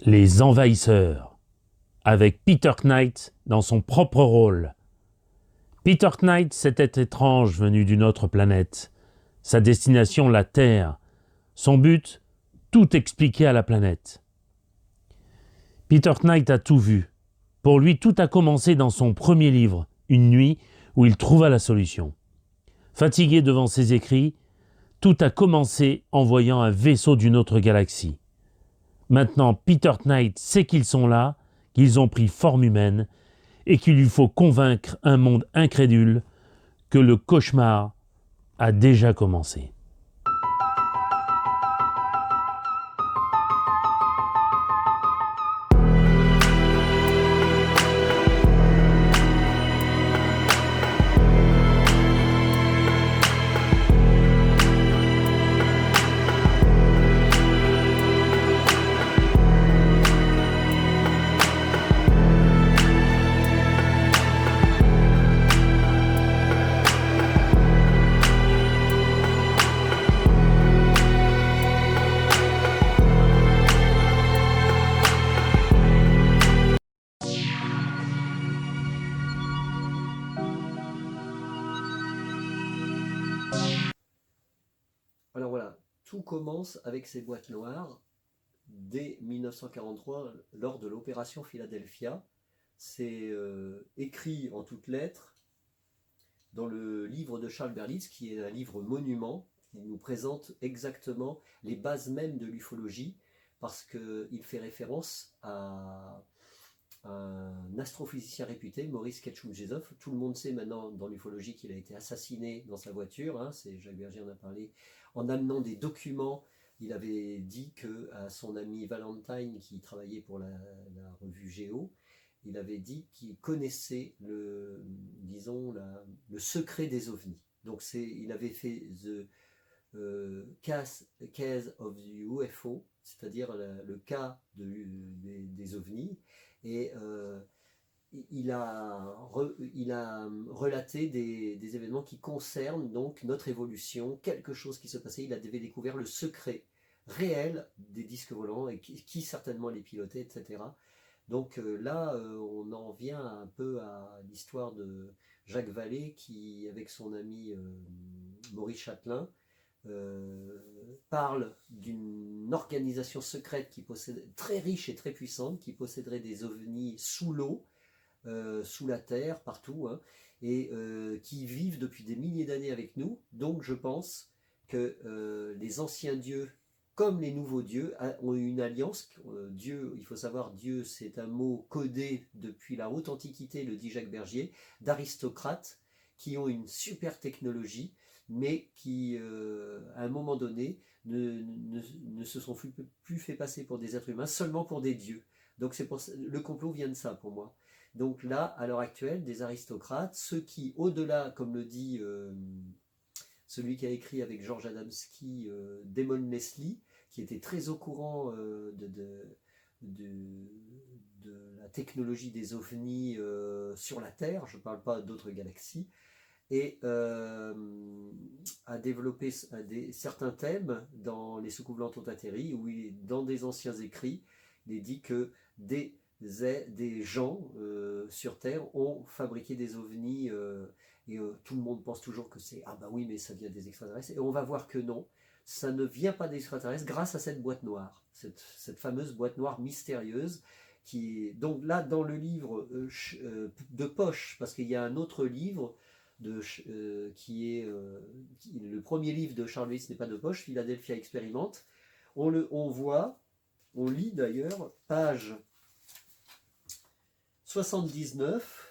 Les Envahisseurs, avec Peter Knight dans son propre rôle. Peter Knight, c'était étrange venu d'une autre planète. Sa destination, la Terre. Son but, tout expliquer à la planète. Peter Knight a tout vu. Pour lui, tout a commencé dans son premier livre, Une nuit, où il trouva la solution. Fatigué devant ses écrits, tout a commencé en voyant un vaisseau d'une autre galaxie. Maintenant, Peter Knight sait qu'ils sont là, qu'ils ont pris forme humaine, et qu'il lui faut convaincre un monde incrédule que le cauchemar a déjà commencé. Alors voilà, tout commence avec ces boîtes noires dès 1943 lors de l'opération Philadelphia. C'est écrit en toutes lettres dans le livre de Charles Berlitz, qui est un livre monument, qui nous présente exactement les bases mêmes de l'ufologie, parce qu'il fait référence à un astrophysicien réputé, Maurice Ketchum-Jezov. Tout le monde sait maintenant dans l'ufologie qu'il a été assassiné dans sa voiture, hein, c'est Jacques Bergier en a parlé, en amenant des documents. Il avait dit que à son ami Valentine, qui travaillait pour la revue Géo, il avait dit qu'il connaissait disons, le secret des ovnis. Donc il avait fait case of the UFO, c'est-à-dire le cas des ovnis, et il a relaté des événements qui concernent donc notre évolution, quelque chose qui se passait. Il avait découvert le secret réel des disques volants et qui certainement les pilotait, etc. Donc là, on en vient un peu à l'histoire de Jacques Vallée qui, avec son ami Maurice Châtelain, parle d'une organisation secrète qui très riche et très puissante, qui posséderait des ovnis sous l'eau, sous la terre, partout, hein, et qui vivent depuis des milliers d'années avec nous. Donc je pense que les anciens dieux, comme les nouveaux dieux, ont eu une alliance. Dieu, il faut savoir, Dieu, c'est un mot codé depuis la haute antiquité, le dit Jacques Bergier, d'aristocrates qui ont une super technologie, mais qui, à un moment donné, ne se sont plus fait passer pour des êtres humains, seulement pour des dieux. Donc le complot vient de ça pour moi. Donc là, à l'heure actuelle, des aristocrates, ceux qui, au-delà, comme le dit celui qui a écrit avec George Adamski, Damon Leslie, qui était très au courant de la technologie des ovnis sur la Terre, je ne parle pas d'autres galaxies, et a développé certains thèmes dans Les soucoupes blanches ont atterri, où dans des anciens écrits, il est dit que des gens sur Terre ont fabriqué des ovnis, et tout le monde pense toujours que c'est ah bah oui, mais ça vient des extraterrestres, et on va voir que non, ça ne vient pas des extraterrestres grâce à cette boîte noire, cette fameuse boîte noire mystérieuse. Donc là, dans le livre de poche, parce qu'il y a un autre livre qui est le premier livre de Charles Lewis n'est pas de poche, Philadelphia Expérimente. On voit, on lit d'ailleurs, page 79.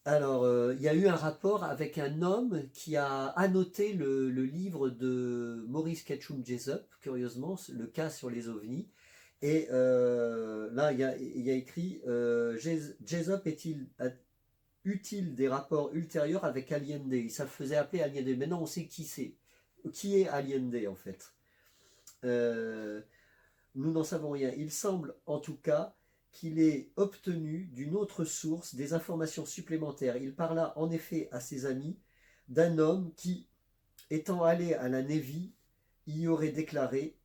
Alors, il y a eu un rapport avec un homme qui a annoté le livre de Maurice Ketchum-Jezop, curieusement, le cas sur les ovnis. Et là, il y a écrit Jezop eut-il des rapports ultérieurs avec Allende? Il se faisait appeler Allende. Maintenant, on sait qui c'est. Qui est Allende, en fait? Nous n'en savons rien. Il semble, en tout cas, qu'il ait obtenu d'une autre source des informations supplémentaires. Il parla en effet à ses amis d'un homme qui, étant allé à la Navy, y aurait déclaré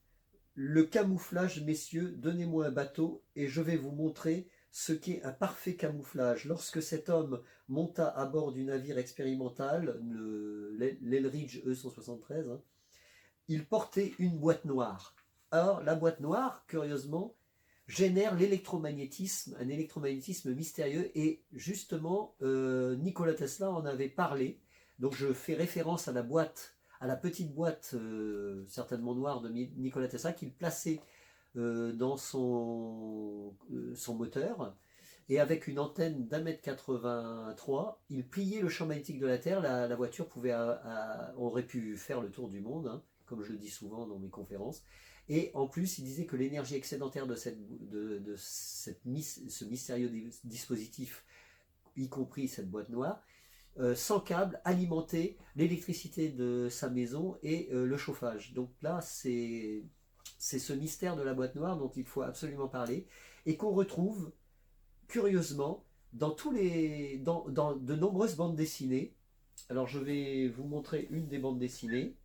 le camouflage, messieurs, donnez-moi un bateau et je vais vous montrer ce qu'est un parfait camouflage. Lorsque cet homme monta à bord du navire expérimental, l'Eldridge E-173, hein, il portait une boîte noire. Or, la boîte noire, curieusement, génère l'électromagnétisme, un électromagnétisme mystérieux, et justement, Nikola Tesla en avait parlé. Donc je fais référence à la boîte, à la petite boîte, certainement noire, de Nikola Tesla, qu'il plaçait dans son moteur, et avec une antenne d'1,83 m, il pliait le champ magnétique de la Terre. La voiture aurait pu faire le tour du monde, hein, comme je le dis souvent dans mes conférences. Et en plus, il disait que l'énergie excédentaire de ce mystérieux dispositif, y compris cette boîte noire, sans câble, alimentait l'électricité de sa maison et le chauffage. Donc là, c'est ce mystère de la boîte noire dont il faut absolument parler, et qu'on retrouve curieusement dans de nombreuses bandes dessinées. Alors je vais vous montrer une des bandes dessinées.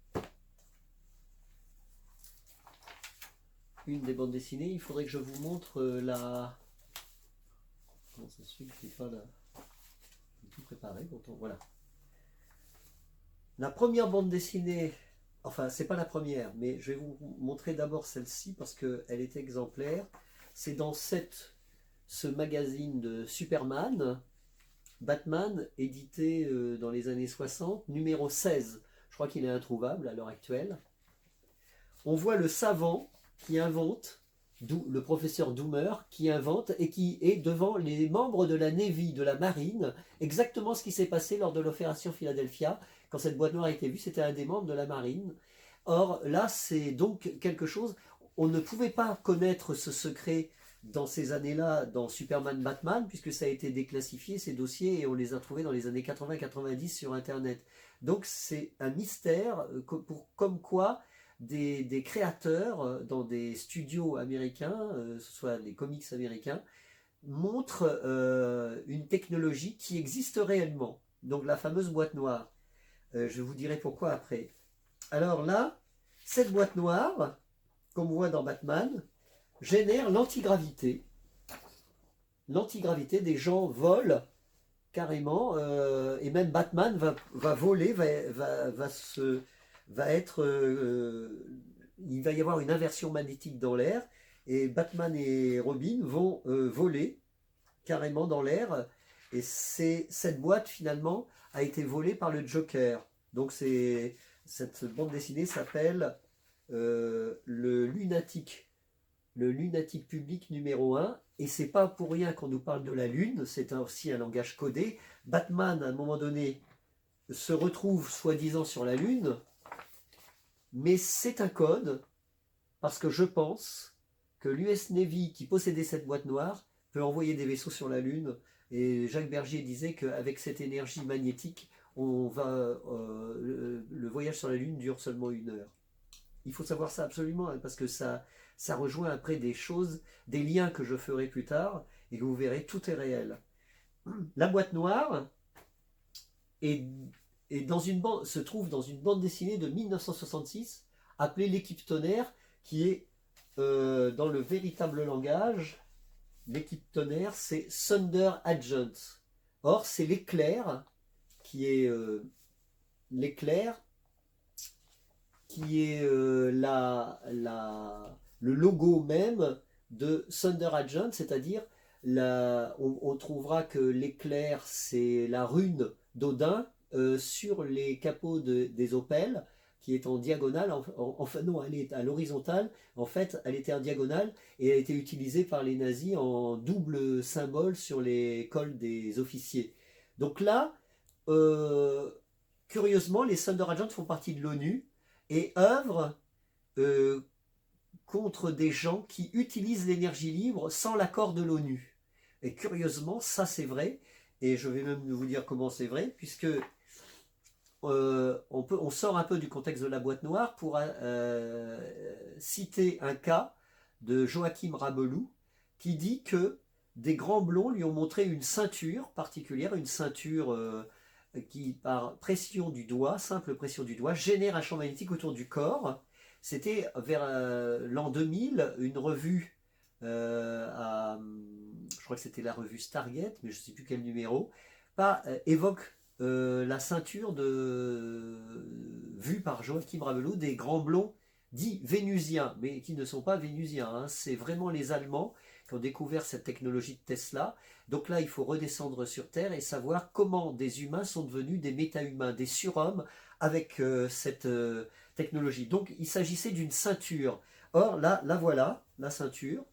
Une des bandes dessinées, il faudrait que je vous montre la... Comment ça se fait que je n'ai pas la... tout préparé, pourtant, voilà. La première bande dessinée, enfin c'est pas la première, mais je vais vous montrer d'abord celle-ci parce qu'elle est exemplaire. C'est dans ce magazine de Superman, Batman, édité dans les années 60, numéro 16. Je crois qu'il est introuvable à l'heure actuelle. On voit le savant qui invente, le professeur Doomer, qui invente et qui est devant les membres de la Navy, de la marine, exactement ce qui s'est passé lors de l'opération Philadelphia. Quand cette boîte noire a été vue, c'était un des membres de la marine. Or, là, c'est donc quelque chose, on ne pouvait pas connaître ce secret dans ces années-là, dans Superman Batman, puisque ça a été déclassifié, ces dossiers, et on les a trouvés dans les années 80-90 sur Internet. Donc c'est un mystère, comme quoi des créateurs dans des studios américains, ce soit les comics américains, montrent une technologie qui existe réellement. Donc la fameuse boîte noire. Je vous dirai pourquoi après. Alors là, cette boîte noire, comme on voit dans Batman, génère l'antigravité. L'antigravité, des gens volent carrément, et même Batman va voler, il va y avoir une inversion magnétique dans l'air, et Batman et Robin vont voler carrément dans l'air, et cette boîte finalement a été volée par le Joker. Donc cette bande dessinée s'appelle le lunatique public numéro 1, et c'est pas pour rien qu'on nous parle de la Lune, c'est aussi un langage codé. Batman, à un moment donné, se retrouve soi-disant sur la Lune, mais c'est un code, parce que je pense que l'US Navy, qui possédait cette boîte noire, peut envoyer des vaisseaux sur la Lune, et Jacques Bergier disait qu'avec cette énergie magnétique, le voyage sur la Lune dure seulement 1 heure. Il faut savoir ça absolument, hein, parce que ça rejoint après des choses, des liens que je ferai plus tard, et que vous verrez, tout est réel. La boîte noire se trouve dans une bande dessinée de 1966, appelée L'équipe tonnerre, qui est, dans le véritable langage, l'équipe tonnerre, c'est Thunder Agents. Or, c'est l'éclair, qui est le logo même de Thunder Agent, c'est-à-dire on trouvera que l'éclair, c'est la rune d'Odin sur les capots des Opel, qui est en diagonale, enfin non, elle est à l'horizontale, en fait elle était en diagonale, et elle a été utilisée par les nazis en double symbole sur les cols des officiers. Donc là, curieusement, les Thunder Agents font partie de l'ONU, et œuvrent contre des gens qui utilisent l'énergie libre sans l'accord de l'ONU. Et curieusement, ça c'est vrai, et je vais même vous dire comment c'est vrai, puisque on sort un peu du contexte de la boîte noire pour citer un cas de Joachim Rabelou, qui dit que des grands blonds lui ont montré une ceinture particulière, une ceinture qui, par pression du doigt, simple pression du doigt, génère un champ magnétique autour du corps, C'était vers l'an 2000, une revue, je crois que c'était la revue Stargate, mais je ne sais plus quel numéro, évoque la ceinture vue par Joachim Ravelot des grands blonds dits vénusiens, mais qui ne sont pas vénusiens, hein. C'est vraiment les Allemands qui ont découvert cette technologie de Tesla. Donc là, il faut redescendre sur Terre et savoir comment des humains sont devenus des méta-humains, des surhommes avec cette technologie. Donc il s'agissait d'une ceinture. Or là, la voilà, la ceinture.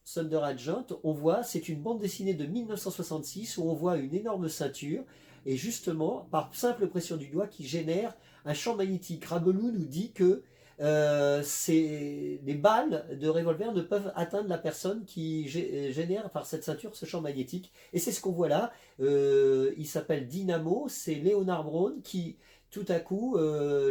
Thunder Agent, on voit, c'est une bande dessinée de 1966 où on voit une énorme ceinture et justement, par simple pression du doigt, qui génère un champ magnétique. Rabelou nous dit que les balles de revolver ne peuvent atteindre la personne qui génère par cette ceinture ce champ magnétique. Et c'est ce qu'on voit là. Il s'appelle Dynamo, c'est Leonard Brown qui tout à coup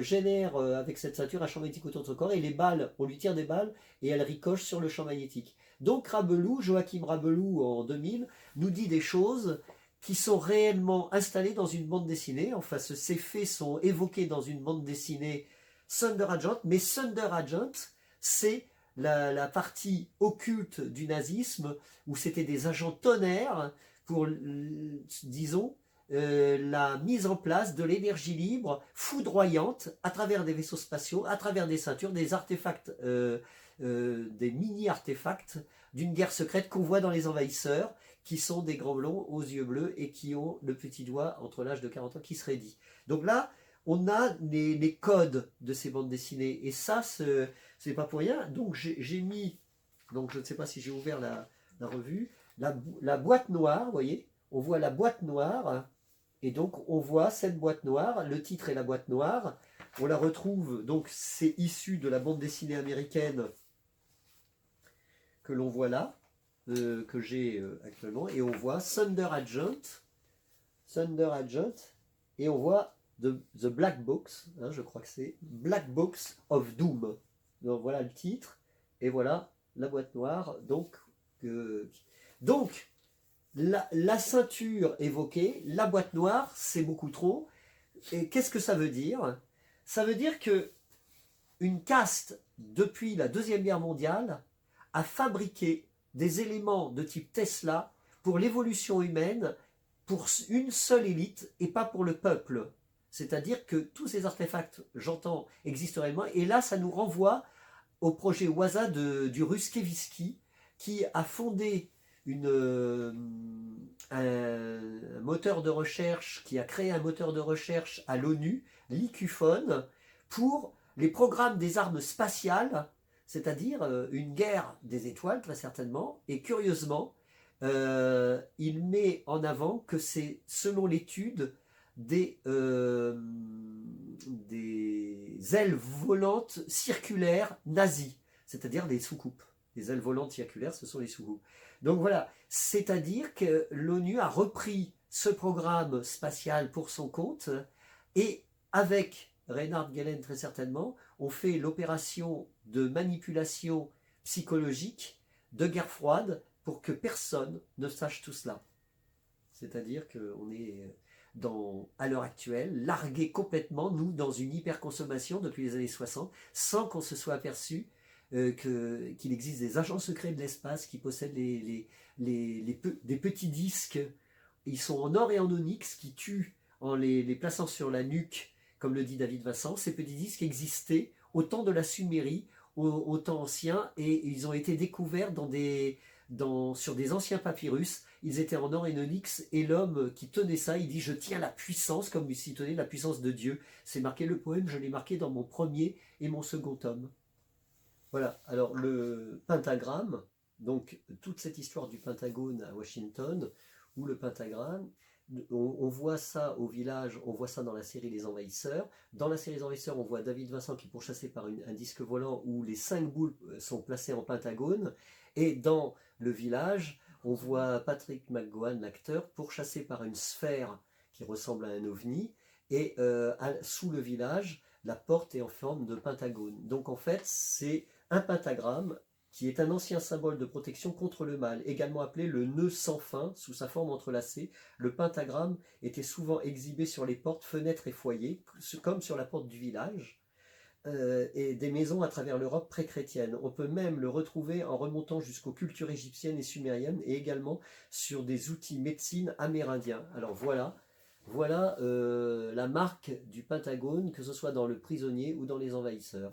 génère avec cette ceinture un champ magnétique autour de son corps et les balles, on lui tire des balles et elles ricochent sur le champ magnétique. Donc Rabelou, Joachim Rabelou en 2000, nous dit des choses qui sont réellement installées dans une bande dessinée. Enfin, ces faits sont évoqués dans une bande dessinée Thunder Agent, mais Thunder Agent, c'est la partie occulte du nazisme, où c'était des agents tonnerres pour, disons, la mise en place de l'énergie libre foudroyante à travers des vaisseaux spatiaux, à travers des ceintures, des artefacts, des mini-artefacts d'une guerre secrète qu'on voit dans Les Envahisseurs, qui sont des grands blonds aux yeux bleus et qui ont le petit doigt entre l'âge de 40 ans qui se raidit. Donc là, on a les codes de ces bandes dessinées. Et ça, c'est pas pour rien. Donc j'ai mis, donc je ne sais pas si j'ai ouvert la revue, la boîte noire, vous voyez, on voit la boîte noire, et donc on voit cette boîte noire, le titre est la boîte noire, on la retrouve, donc c'est issu de la bande dessinée américaine que l'on voit là, que j'ai actuellement, et on voit Thunder Agent, et on voit The Black Box, hein, je crois que c'est Black Box of Doom. Donc voilà le titre, et voilà la boîte noire. Donc la ceinture évoquée, la boîte noire, c'est beaucoup trop. Et qu'est-ce que ça veut dire? Ça veut dire que une caste, depuis la Deuxième Guerre mondiale, a fabriqué des éléments de type Tesla pour l'évolution humaine, pour une seule élite et pas pour le peuple. C'est-à-dire que tous ces artefacts, j'entends, existent réellement. Et là, ça nous renvoie au projet WASA du russe Kevisky, qui a fondé un moteur de recherche, qui a créé un moteur de recherche à l'ONU, l'IQFON, pour les programmes des armes spatiales, c'est-à-dire une guerre des étoiles, très certainement. Et curieusement, il met en avant que c'est, selon l'étude, des ailes volantes circulaires nazies, c'est-à-dire des soucoupes. Les ailes volantes circulaires, ce sont les soucoupes. Donc voilà, c'est-à-dire que l'ONU a repris ce programme spatial pour son compte et avec Reinhard Gehlen très certainement, on fait l'opération de manipulation psychologique de guerre froide pour que personne ne sache tout cela. C'est-à-dire qu'on est à l'heure actuelle, largué complètement, nous, dans une hyperconsommation depuis les années 60, sans qu'on se soit aperçu qu'il existe des agents secrets de l'espace qui possèdent des petits disques. Ils sont en or et en onyx qui tuent en les plaçant sur la nuque, comme le dit David Vincent. Ces petits disques existaient au temps de la Sumérie, au temps ancien, et ils ont été découverts sur des anciens papyrus. Ils étaient en or et en onyx, et l'homme qui tenait ça, il dit « Je tiens la puissance », comme s'il tenait la puissance de Dieu. C'est marqué, le poème, je l'ai marqué dans mon premier et mon second tome. Voilà, alors le pentagramme, donc toute cette histoire du Pentagone à Washington, ou le pentagramme, on voit ça au village, on voit ça dans la série Les Envahisseurs. Dans la série Les Envahisseurs, on voit David Vincent qui est pourchassé par un disque volant où les 5 boules sont placées en pentagone. Et dans le village, on voit Patrick McGowan, l'acteur, pourchassé par une sphère qui ressemble à un ovni. Et sous le village, la porte est en forme de pentagone. Donc en fait, c'est un pentagramme qui est un ancien symbole de protection contre le mal, également appelé le nœud sans fin, sous sa forme entrelacée. Le pentagramme était souvent exhibé sur les portes, fenêtres et foyers, comme sur la porte du village. et des maisons à travers l'Europe pré-chrétienne. On peut même le retrouver en remontant jusqu'aux cultures égyptiennes et sumériennes et également sur des outils médecine amérindiens. Alors voilà la marque du Pentagone, que ce soit dans le prisonnier ou dans les envahisseurs.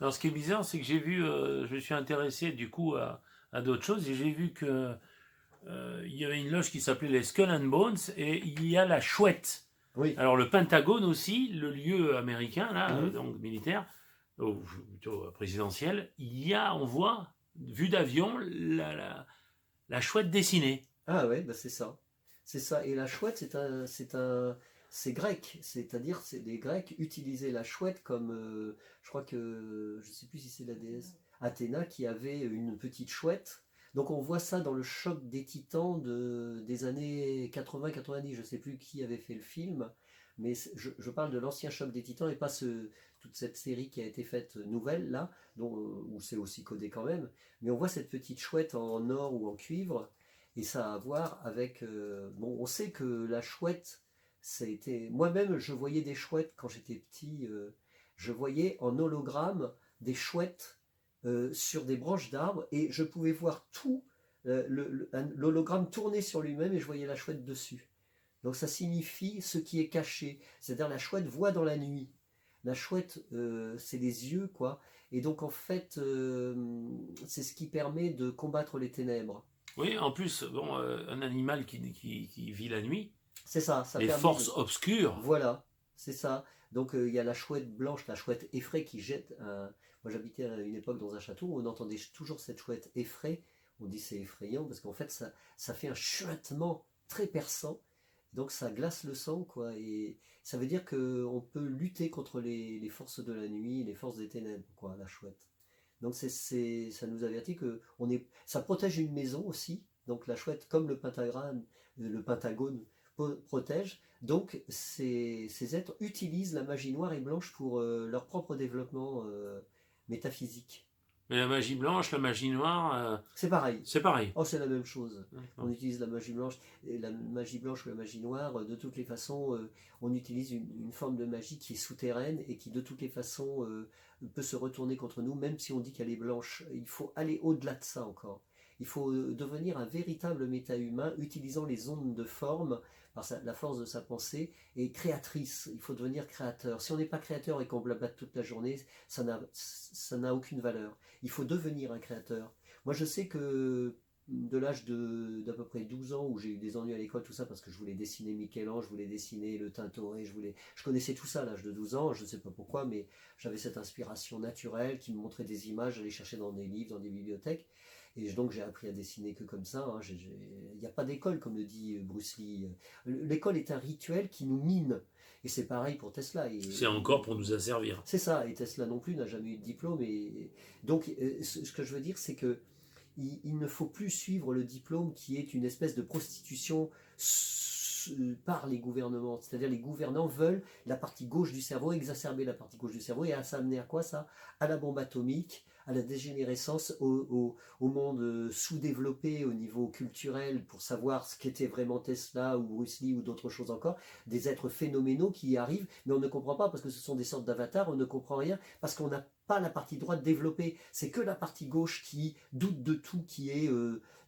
Alors, ce qui est bizarre, c'est que j'ai vu, je me suis intéressé du coup à d'autres choses et j'ai vu que il y avait une loge qui s'appelait les Skull and Bones et il y a la chouette. Oui. Alors, le Pentagone aussi, le lieu américain, là, Mhm. donc militaire, ou plutôt présidentiel, on voit, vue d'avion, la chouette dessinée. Ah ouais, bah c'est ça. C'est ça. Et la chouette, c'est grec. C'est-à-dire, les Grecs utilisaient la chouette comme, je crois que, je sais plus si c'est la déesse Athéna qui avait une petite chouette. Donc on voit ça dans le choc des Titans des années 80-90. Je sais plus qui avait fait le film, mais je parle de l'ancien choc des Titans et pas toute cette série qui a été faite nouvelle là, où c'est aussi codé quand même. Mais on voit cette petite chouette en or ou en cuivre. Et ça a à voir avec... bon, on sait que la chouette, ça a été... Moi-même, je voyais des chouettes quand j'étais petit. Je voyais en hologramme des chouettes sur des branches d'arbres et je pouvais voir tout l'hologramme tourner sur lui-même et je voyais la chouette dessus. Donc ça signifie ce qui est caché. C'est-à-dire la chouette voit dans la nuit. La chouette, c'est les yeux, quoi. Et donc en fait, c'est ce qui permet de combattre les ténèbres. Oui, en plus, bon, un animal qui vit la nuit, C'est ça, ça les permet forces obscures. Voilà, c'est ça. Donc il y a la chouette blanche, la chouette effraie qui jette. Moi j'habitais à une époque dans un château où on entendait toujours cette chouette effraie. On dit c'est effrayant parce qu'en fait ça fait un chuintement très perçant. Donc ça glace le sang, quoi. Et ça veut dire qu'on peut lutter contre les forces de la nuit, les forces des ténèbres, quoi, la chouette. Donc ça nous avertit que ça protège une maison aussi. Donc la chouette, comme le pentagramme, le pentagone protège. Donc ces êtres utilisent la magie noire et blanche pour leur propre développement métaphysique. Mais la magie blanche, la magie noire, C'est pareil. c'est pareil. Oh, c'est la même chose. On D'accord. utilise la magie blanche, et la magie blanche ou la magie noire. De toutes les façons, on utilise une forme de magie qui est souterraine et qui, de toutes les façons, peut se retourner contre nous, même si on dit qu'elle est blanche. Il faut aller au-delà de ça encore. Il faut devenir un véritable méta-humain, utilisant les ondes de forme, par la force de sa pensée, et créatrice. Il faut devenir créateur. Si on n'est pas créateur et qu'on blabate toute la journée, ça n'a aucune valeur. Il faut devenir un créateur. Moi, je sais que de l'âge d'à peu près 12 ans, où j'ai eu des ennuis à l'école, tout ça, parce que je voulais dessiner Michel-Ange, je voulais dessiner le Tintoret, je connaissais tout ça à l'âge de 12 ans, je ne sais pas pourquoi, mais j'avais cette inspiration naturelle qui me montrait des images, j'allais chercher dans des livres, dans des bibliothèques, et donc j'ai appris à dessiner que comme ça. Hein. Il n'y a pas d'école, comme le dit Bruce Lee. L'école est un rituel qui nous mine. Et c'est pareil pour Tesla. C'est encore pour nous asservir. C'est ça, et Tesla non plus n'a jamais eu de diplôme. Donc, ce que je veux dire, c'est que il ne faut plus suivre le diplôme qui est une espèce de prostitution par les gouvernements. C'est-à-dire les gouvernants veulent la partie gauche du cerveau, exacerber la partie gauche du cerveau, et ça amener à quoi ça? À la bombe atomique, à la dégénérescence, au monde sous-développé au niveau culturel pour savoir ce qu'était vraiment Tesla ou Bruce Lee ou d'autres choses encore, des êtres phénoménaux qui y arrivent, mais on ne comprend pas parce que ce sont des sortes d'avatars, on ne comprend rien parce qu'on n'a pas la partie droite développée, c'est que la partie gauche qui doute de tout, qui est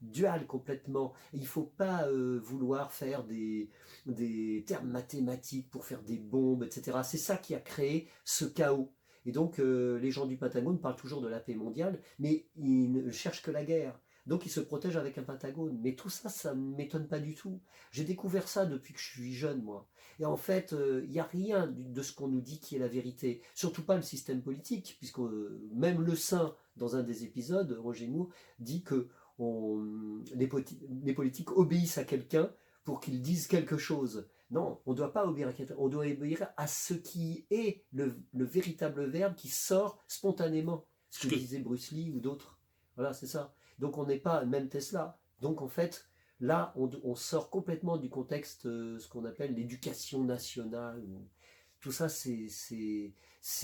dual complètement. Il ne faut pas vouloir faire des termes mathématiques pour faire des bombes, etc. C'est ça qui a créé ce chaos. Et donc les gens du Pentagone parlent toujours de la paix mondiale, mais ils ne cherchent que la guerre. Donc ils se protègent avec un Pentagone. Mais tout ça, ça ne m'étonne pas du tout. J'ai découvert ça depuis que je suis jeune, moi. Et en fait, il n'y a rien de ce qu'on nous dit qui est la vérité. Surtout pas le système politique, puisque même Le Saint, dans un des épisodes, Roger Moore, dit que les politiques obéissent à quelqu'un pour qu'il dise quelque chose. Non, on ne doit pas obéir à quelqu'un, on doit obéir à ce qui est le véritable verbe qui sort spontanément. Ce que disait Bruce Lee ou d'autres. Voilà, c'est ça. Donc on n'est pas, même Tesla. Donc en fait, là, on sort complètement du contexte, ce qu'on appelle l'éducation nationale. Tout ça, c'est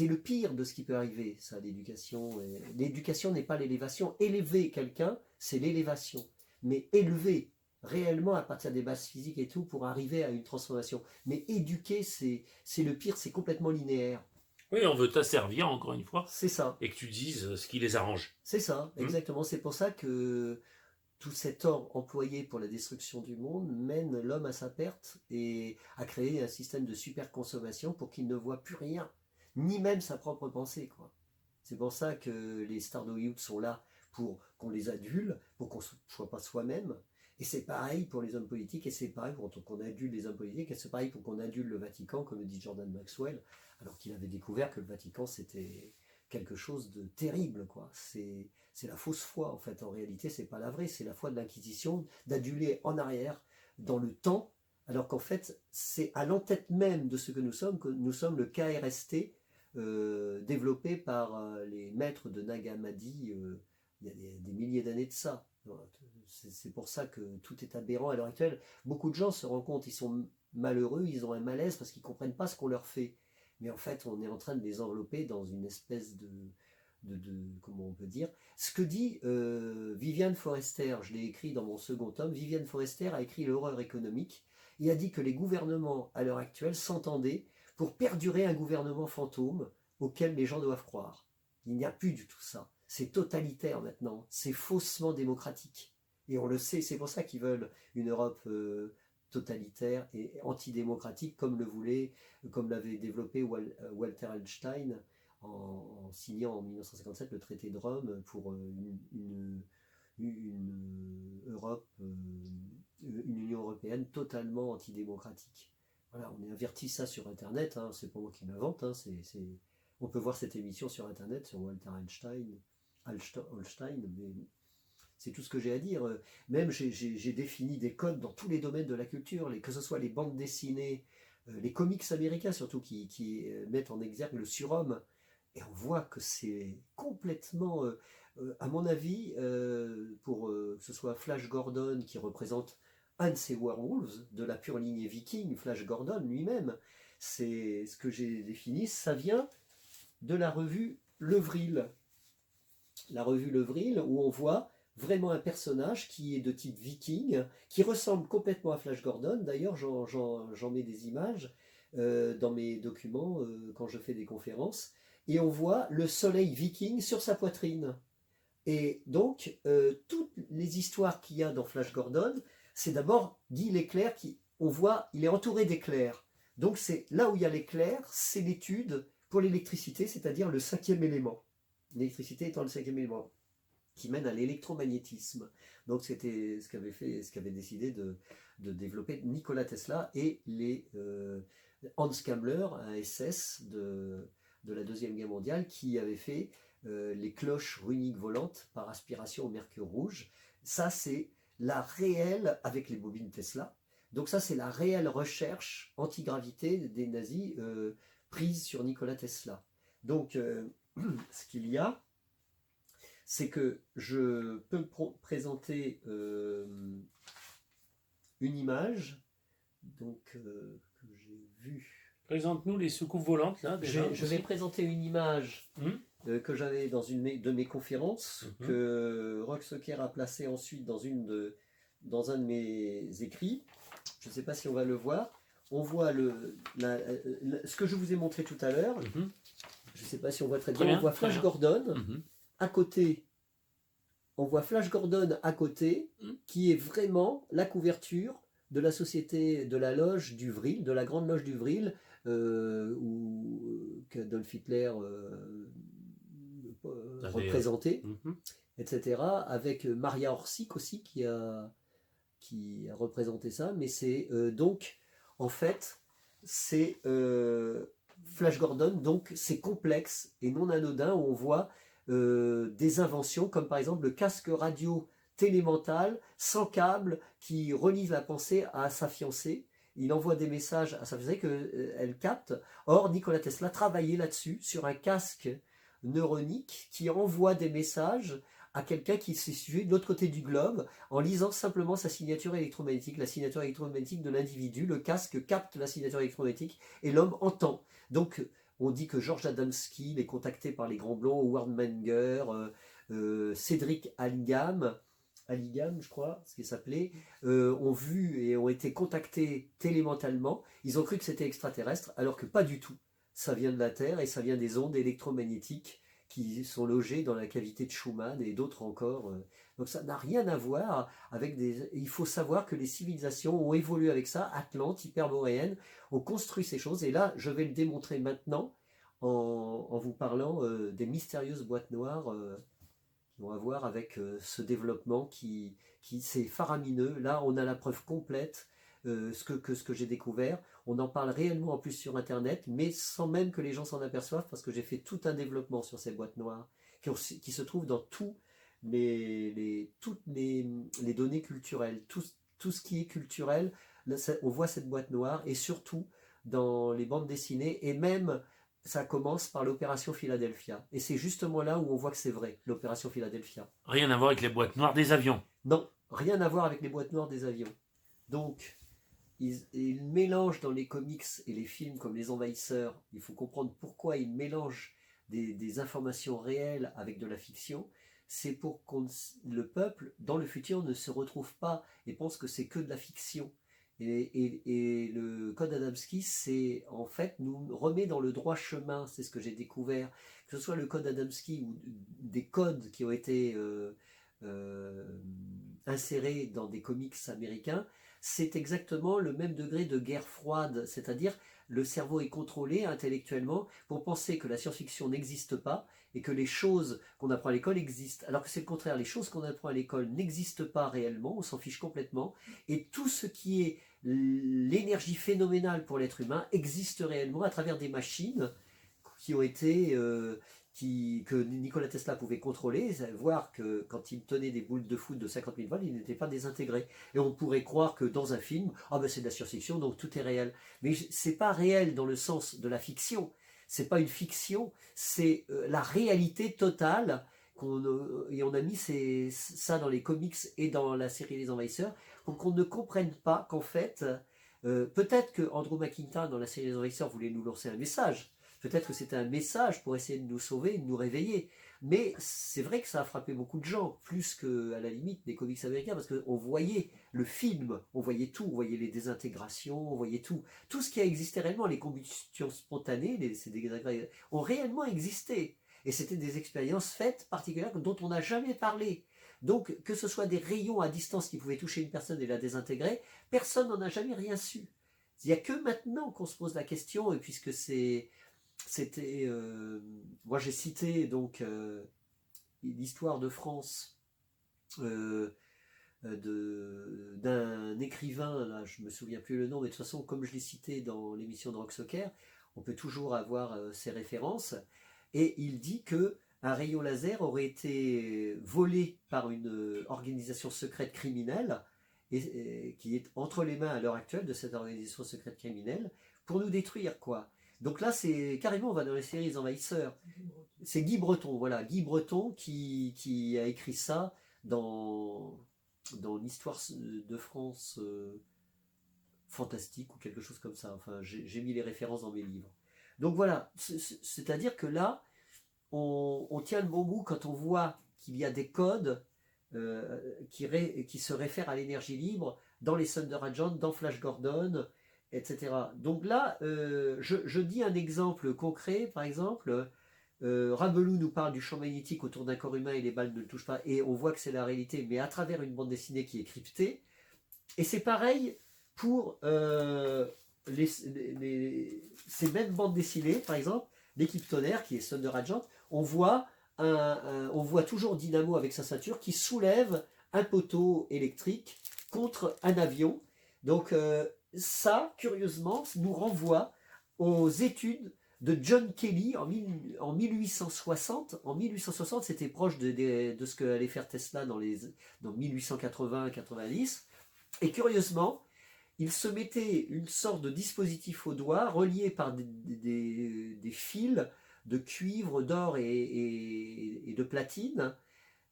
le pire de ce qui peut arriver, ça, l'éducation. L'éducation n'est pas l'élévation. Élever quelqu'un, c'est l'élévation. Mais élever réellement à partir des bases physiques et tout pour arriver à une transformation. Mais éduquer, c'est le pire, c'est complètement linéaire. Oui, on veut t'asservir, encore une fois, C'est ça, et que tu dises ce qui les arrange. c'est ça, exactement. C'est pour ça que tout cet or employé pour la destruction du monde mène l'homme à sa perte et à créer un système de superconsommation pour qu'il ne voit plus rien, ni même sa propre pensée, quoi. C'est pour ça que les stars d'Hollywood sont là pour qu'on les adule, pour qu'on ne soit pas soi-même. Et c'est pareil pour les hommes politiques, et c'est pareil pour qu'on adule les hommes politiques, et c'est pareil pour qu'on adule le Vatican, comme le dit Jordan Maxwell, alors qu'il avait découvert que le Vatican c'était quelque chose de terrible, quoi. C'est la fausse foi, en fait. En réalité, c'est pas la vraie, c'est la foi de l'Inquisition, d'aduler en arrière, dans le temps, alors qu'en fait, c'est à l'entête même de ce que nous sommes le KRST, développé par les maîtres de Nag Hammadi il y a des milliers d'années de ça. C'est pour ça que tout est aberrant à l'heure actuelle. Beaucoup de gens se rendent compte, ils sont malheureux, ils ont un malaise parce qu'ils ne comprennent pas ce qu'on leur fait. Mais en fait, on est en train de les envelopper dans une espèce comment on peut dire, ce que dit Viviane Forester, je l'ai écrit dans mon second tome. Viviane Forester a écrit L'horreur économique et a dit que les gouvernements à l'heure actuelle s'entendaient pour perdurer un gouvernement fantôme auquel les gens doivent croire. Il n'y a plus du tout ça. C'est totalitaire maintenant, c'est faussement démocratique. Et on le sait, c'est pour ça qu'ils veulent une Europe totalitaire et antidémocratique comme l'avait développé Walter Einstein en signant en 1957 le traité de Rome pour une Europe, une Union européenne totalement antidémocratique. Voilà, on a averti ça sur Internet, hein, c'est pas moi qui m'invente, hein, on peut voir cette émission sur Internet, sur Walter Einstein, mais c'est tout ce que j'ai à dire. Même j'ai défini des codes dans tous les domaines de la culture, que ce soit les bandes dessinées, les comics américains surtout, qui mettent en exergue le surhomme. Et on voit que c'est complètement, à mon avis, pour que ce soit Flash Gordon qui représente un de ces werewolves de la pure lignée viking, Flash Gordon lui-même, c'est ce que j'ai défini, ça vient de la revue Le Vril. La revue Le Vril, où on voit vraiment un personnage qui est de type viking, qui ressemble complètement à Flash Gordon. D'ailleurs, j'en mets des images dans mes documents quand je fais des conférences. Et on voit le soleil viking sur sa poitrine. Et donc, toutes les histoires qu'il y a dans Flash Gordon, c'est d'abord Guy l'éclair on voit, il est entouré d'éclairs. Donc, c'est là où il y a l'éclair, c'est l'étude pour l'électricité, c'est-à-dire le cinquième élément. L'électricité étant le cinquième élément qui mène à l'électromagnétisme. Donc c'était ce qu'avait décidé de développer Nikola Tesla et les Hans Kammler, un SS de la Deuxième Guerre mondiale, qui avait fait les cloches runiques volantes par aspiration au mercure rouge. Ça, c'est la réelle, avec les bobines Tesla, donc ça, c'est la réelle recherche antigravité des nazis prise sur Nikola Tesla. Donc, ce qu'il y a, c'est que je peux présenter une image donc, que j'ai vue. Présente-nous les soucoupes volantes, là, déjà. Je vais présenter une image que j'avais dans une de mes conférences, que Rox Socker a placée ensuite dans un de mes écrits. Je ne sais pas si on va le voir. On voit ce que je vous ai montré tout à l'heure. Je ne sais pas si on voit très bien. On voit Flash Gordon à côté. On voit Flash Gordon à côté, qui est vraiment la couverture de la société, de la loge du Vril, de la grande loge du Vril, qu'Adolf Hitler représentait, etc. Avec Maria Orsic aussi qui a représenté ça. Mais c'est donc, en fait, c'est Flash Gordon, donc c'est complexe et non anodin, où on voit des inventions comme par exemple le casque radio télémental sans câble qui relie la pensée à sa fiancée. Il envoie des messages à sa fiancée qu'elle capte. Or, Nikola Tesla travaillait là-dessus, sur un casque neuronique qui envoie des messages à quelqu'un qui se situe de l'autre côté du globe en lisant simplement sa signature électromagnétique, la signature électromagnétique de l'individu. Le casque capte la signature électromagnétique et l'homme entend. Donc, on dit que George Adamski, il est contacté par les grands blonds, Howard Menger, Cédric Alligam, je crois, ce qu'il s'appelait, ont vu et ont été contactés télémentalement. Ils ont cru que c'était extraterrestre, alors que pas du tout. ça vient de la Terre et ça vient des ondes électromagnétiques qui sont logées dans la cavité de Schumann et d'autres encore. Donc ça n'a rien à voir avec des... Il faut savoir que les civilisations ont évolué avec ça, Atlante, hyperboréenne, ont construit ces choses. Et là, je vais le démontrer maintenant en vous parlant des mystérieuses boîtes noires qui vont à voir avec ce développement qui c'est faramineux. Là, on a la preuve complète ce que j'ai découvert. On en parle réellement en plus sur Internet, mais sans même que les gens s'en aperçoivent, parce que j'ai fait tout un développement sur ces boîtes noires qui se trouvent dans toutes les données culturelles. Tout ce qui est culturel, là, on voit cette boîte noire, et surtout dans les bandes dessinées, et même ça commence par l'opération Philadelphia. Et c'est justement là où on voit que c'est vrai, l'opération Philadelphia. Rien à voir avec les boîtes noires des avions. Non, rien à voir avec les boîtes noires des avions. Donc, ils mélangent dans les comics et les films comme Les Envahisseurs, il faut comprendre pourquoi ils mélangent des informations réelles avec de la fiction. C'est pour que le peuple, dans le futur, ne se retrouve pas et pense que c'est que de la fiction. Et le code Adamski, c'est en fait nous remet dans le droit chemin, c'est ce que j'ai découvert, que ce soit le code Adamski ou des codes qui ont été insérés dans des comics américains, c'est exactement le même degré de guerre froide, c'est-à-dire le cerveau est contrôlé intellectuellement pour penser que la science-fiction n'existe pas et que les choses qu'on apprend à l'école existent, alors que c'est le contraire, les choses qu'on apprend à l'école n'existent pas réellement, on s'en fiche complètement, et tout ce qui est l'énergie phénoménale pour l'être humain existe réellement à travers des machines qui ont été que Nikola Tesla pouvait contrôler, voir que quand il tenait des boules de foot de 50 000 volts, il n'était pas désintégré. Et on pourrait croire que dans un film, ah ben c'est de la science-fiction, donc tout est réel. Mais c'est pas réel dans le sens de la fiction. C'est pas une fiction, c'est la réalité totale. Et on a mis ça dans les comics et dans la série Les Envahisseurs pour qu'on ne comprenne pas qu'en fait, peut-être que Andrew McIntyre dans la série Les Envahisseurs voulait nous lancer un message. Peut-être que c'était un message pour essayer de nous sauver, de nous réveiller. Mais c'est vrai que ça a frappé beaucoup de gens, plus qu'à la limite des comics américains, parce qu'on voyait le film, on voyait tout, on voyait les désintégrations, on voyait tout. Tout ce qui a existé réellement, les combustions spontanées, ces désagrégats, ont réellement existé. Et c'était des expériences faites particulières dont on n'a jamais parlé. Donc, que ce soit des rayons à distance qui pouvaient toucher une personne et la désintégrer, personne n'en a jamais rien su. Il n'y a que maintenant qu'on se pose la question, et puisque c'était moi j'ai cité donc l'histoire de France d'un écrivain, là je me souviens plus le nom, mais de toute façon comme je l'ai cité dans l'émission de Rock Soccer, on peut toujours avoir ces références, et il dit que un rayon laser aurait été volé par une organisation secrète criminelle et qui est entre les mains à l'heure actuelle de cette organisation secrète criminelle pour nous détruire, quoi. Donc là, c'est carrément, on va dans les séries Les Envahisseurs. C'est Guy Breton, voilà, Guy Breton qui a écrit ça dans l'histoire de France fantastique ou quelque chose comme ça. Enfin, j'ai mis les références dans mes livres. Donc voilà, c'est-à-dire que là, on tient le bon bout quand on voit qu'il y a des codes qui se réfèrent à l'énergie libre dans les Thunder Agents, dans Flash Gordon, etc. Donc là, je dis un exemple concret, par exemple, Rabelou nous parle du champ magnétique autour d'un corps humain et les balles ne le touchent pas, et on voit que c'est la réalité, mais à travers une bande dessinée qui est cryptée. Et c'est pareil pour ces mêmes bandes dessinées, par exemple, l'équipe Tonnerre, qui est Thunder Agent, on voit toujours Dynamo avec sa ceinture qui soulève un poteau électrique contre un avion. Donc ça, curieusement, nous renvoie aux études de John Kelly en 1860. En 1860, c'était proche de ce que allait faire Tesla dans 1880-90. Et curieusement, il se mettait une sorte de dispositif au doigt relié par des fils de cuivre, d'or et de platine,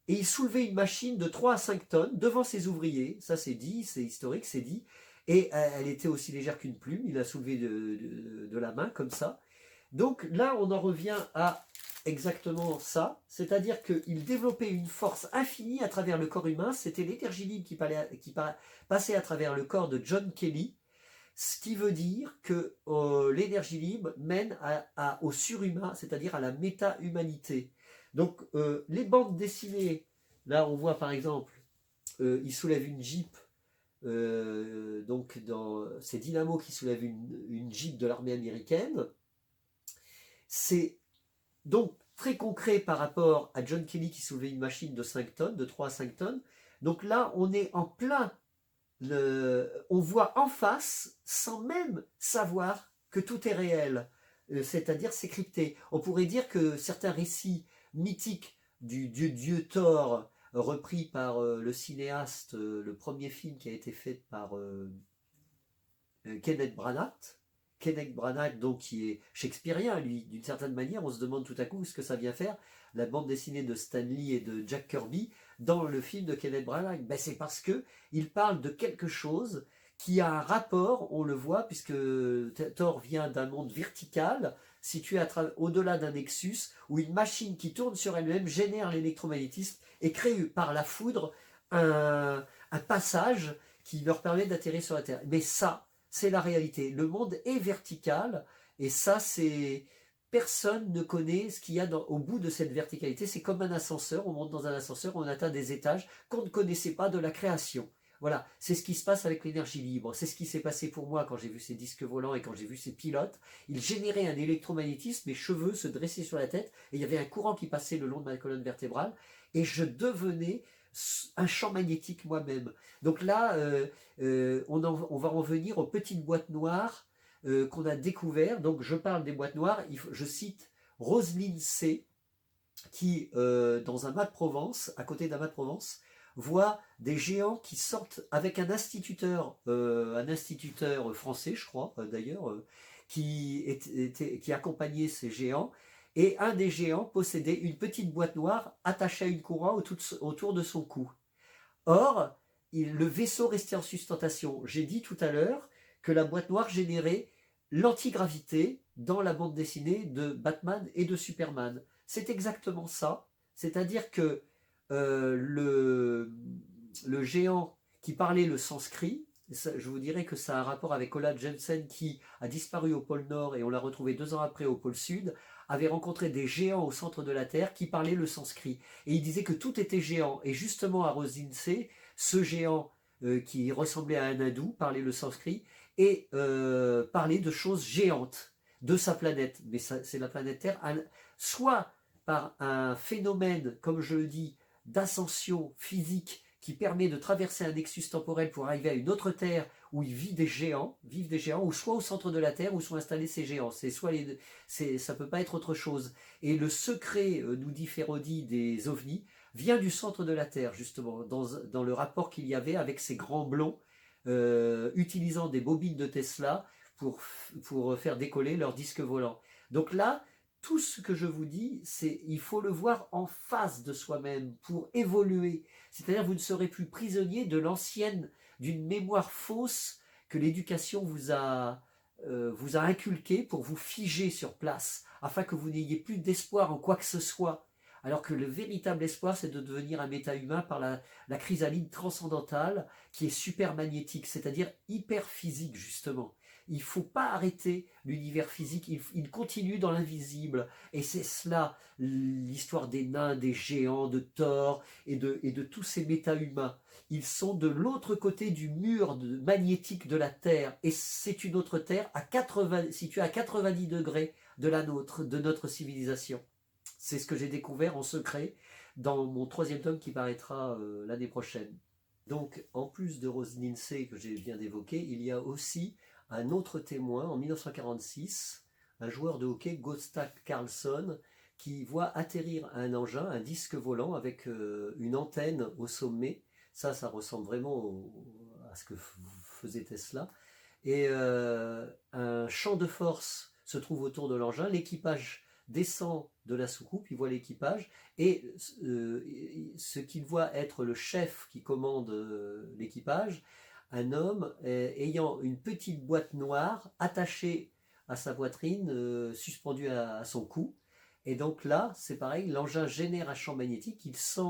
et il soulevait une machine de 3 à 5 tonnes devant ses ouvriers. Ça c'est dit, c'est historique, c'est dit. Et elle était aussi légère qu'une plume, il la soulevée de la main comme ça. Donc là on en revient à exactement ça, c'est-à-dire qu'il développait une force infinie à travers le corps humain, c'était l'énergie libre qui passait à travers le corps de John Kelly, Ce qui veut dire que l'énergie libre mène au surhumain, c'est-à-dire à la méta-humanité. Donc les bandes dessinées, là on voit par exemple, il soulève une Jeep, donc c'est Dynamo qui soulève une Jeep de l'armée américaine. C'est donc très concret par rapport à John Kelly qui soulevait une machine de 5 tonnes, de 3 à 5 tonnes. Donc là on est en plein, on voit en face sans même savoir que tout est réel, c'est-à-dire c'est crypté. On pourrait dire que certains récits mythiques du dieu Thor, repris par le cinéaste, le premier film qui a été fait par Kenneth Branagh. Kenneth Branagh, donc, qui est shakespearien, lui, d'une certaine manière, on se demande tout à coup ce que ça vient faire, la bande dessinée de Stan Lee et de Jack Kirby, dans le film de Kenneth Branagh. Ben, c'est parce que il parle de quelque chose qui a un rapport, on le voit, puisque Thor vient d'un monde vertical, situé au-delà d'un nexus, où une machine qui tourne sur elle-même génère l'électromagnétisme et crée par la foudre un passage qui leur permet d'atterrir sur la Terre. Mais ça, c'est la réalité. Le monde est vertical, et ça, c'est... Personne ne connaît ce qu'il y a au bout de cette verticalité. C'est comme un ascenseur, on monte dans un ascenseur, on atteint des étages qu'on ne connaissait pas de la création. Voilà, c'est ce qui se passe avec l'énergie libre. C'est ce qui s'est passé pour moi quand j'ai vu ces disques volants et quand j'ai vu ces pilotes. Ils généraient un électromagnétisme, mes cheveux se dressaient sur la tête, et il y avait un courant qui passait le long de ma colonne vertébrale, et je devenais un champ magnétique moi-même. Donc là, on va en venir aux petites boîtes noires qu'on a découvert. Donc je parle des boîtes noires, je cite Roselyne C, qui, dans un mât de Provence, à côté d'un mât de Provence, voit des géants qui sortent avec un instituteur français, je crois, d'ailleurs, qui accompagnait ces géants. Et un des géants possédait une petite boîte noire attachée à une courroie autour de son cou. Or, le vaisseau restait en sustentation. J'ai dit tout à l'heure que la boîte noire générait l'antigravité dans la bande dessinée de Batman et de Superman. C'est exactement ça. C'est-à-dire que le géant qui parlait le sanskrit, je vous dirais que ça a un rapport avec Ola Jensen qui a disparu au pôle Nord et on l'a retrouvé 2 ans après au pôle Sud, avait rencontré des géants au centre de la Terre qui parlaient le sanskrit. Et il disait que tout était géant. Et justement à Rosine-C, ce géant qui ressemblait à un hindou parlait le sanskrit et parlait de choses géantes de sa planète. Mais c'est la planète Terre, soit par un phénomène, comme je le dis, d'ascension physique qui permet de traverser un nexus temporel pour arriver à une autre Terre où il vivent des géants, ou soit au centre de la Terre où sont installés ces géants. Ça peut pas être autre chose. Et le secret, nous dit Ferrodi, des ovnis, vient du centre de la Terre, justement, dans le rapport qu'il y avait avec ces grands blonds, utilisant des bobines de Tesla pour faire décoller leurs disques volants. Donc là, tout ce que je vous dis, c'est il faut le voir en face de soi-même pour évoluer. C'est-à-dire vous ne serez plus prisonnier de d'une mémoire fausse que l'éducation vous a inculqué pour vous figer sur place, afin que vous n'ayez plus d'espoir en quoi que ce soit. Alors que le véritable espoir, c'est de devenir un méta-humain par la chrysalide transcendantale qui est super magnétique, c'est-à-dire hyper physique justement. Il ne faut pas arrêter l'univers physique, il continue dans l'invisible. Et c'est cela, l'histoire des nains, des géants, de Thor et de tous ces méta-humains. Ils sont de l'autre côté du mur magnétique de la Terre. Et c'est une autre Terre située à 90 degrés de la nôtre, de notre civilisation. C'est ce que j'ai découvert en secret dans mon 3e tome qui paraîtra l'année prochaine. Donc, en plus de Roselyne C que je viens d'évoquer, il y a aussi un autre témoin en 1946, un joueur de hockey, Gösta Karlsson, qui voit atterrir un engin, un disque volant avec une antenne au sommet. Ça ressemble vraiment à ce que faisait Tesla. Et un champ de force se trouve autour de l'engin. L'équipage descend de la soucoupe, il voit l'équipage, et ce qu'il voit être le chef qui commande l'équipage, un homme ayant une petite boîte noire attachée à sa poitrine, suspendue à son cou. Et donc là, c'est pareil, l'engin génère un champ magnétique, il sent